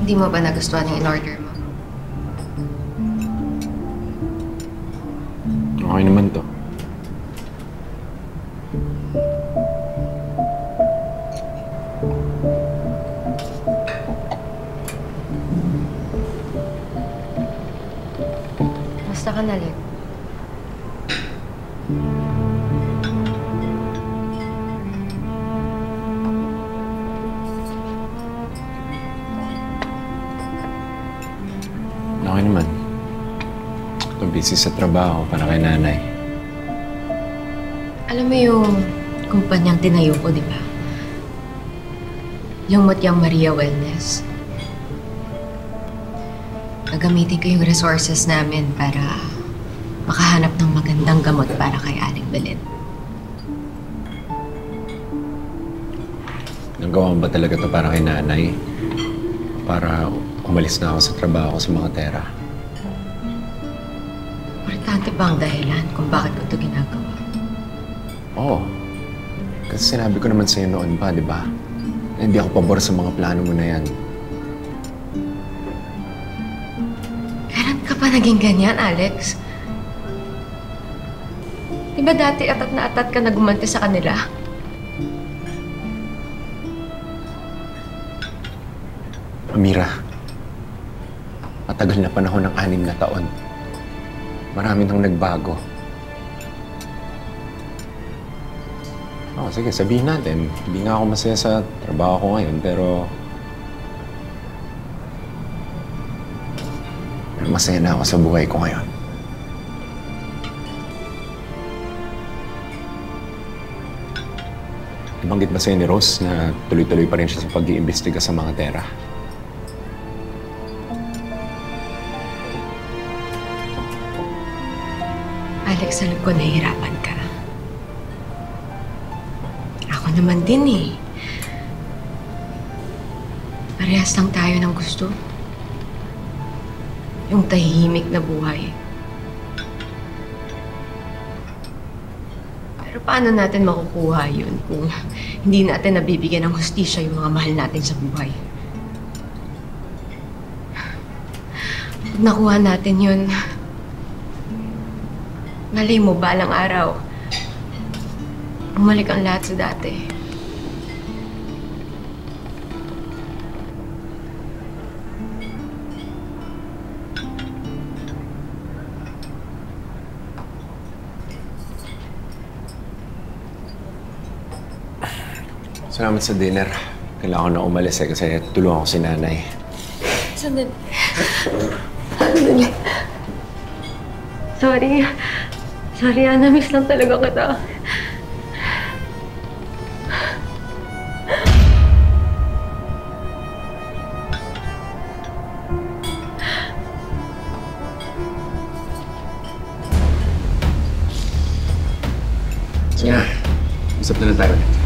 Hindi mo ba nagustuhan yung in-order mo? Okay naman to. Basta ka na, Len. Okay naman. Ito, busy sa trabaho para kay nanay. Alam mo yung kumpanyang tinayo ko, di ba? Yung Mutyang Maria Wellness. Gagamitin ko yung resources namin para makahanap ng magandang gamot para kay Aling Belen. Nagawa mo ba talaga to para kay nanay? Para umalis na ako sa trabaho ko sa mga tera? Importante ba ang dahilan kung bakit ko ito ginagawa? Oo. Kasi sinabi ko naman sa'yo noon pa, di ba? Na hindi ako pabor sa mga plano mo na yan. Kailan ka pa naging ganyan, Alex? Di ba dati atat na atat ka na gumanti sa kanila? Amira, matagal na panahon ng 6 na taon. Marami nang nagbago. Oh, sige, sabihin natin. Hindi nga ako masaya sa trabaho ko ngayon, pero masaya na ako sa buhay ko ngayon. Nabanggit ba sa'yo ni Rose na tuloy-tuloy pa rin siya sa pag-iimbestiga sa mga tera? Alex, alam ko nahihirapan ka. Ako naman din eh. Parehas lang tayo ng gusto. Yung tahimik na buhay. Pero paano natin makukuha yun kung hindi natin nabibigyan ng hustisya yung mga mahal natin sa buhay? Pag nakuha natin yun, malay mo, balang araw, bumalik ang lahat sa dati. Salamat sa dinner. Kailangan ko na umalis kasi tulungan ko si nanay. Sandali. Sandali. Sorry. Sorry, na-miss lang talaga kita. Sige na. Usap na lang tayo ulit.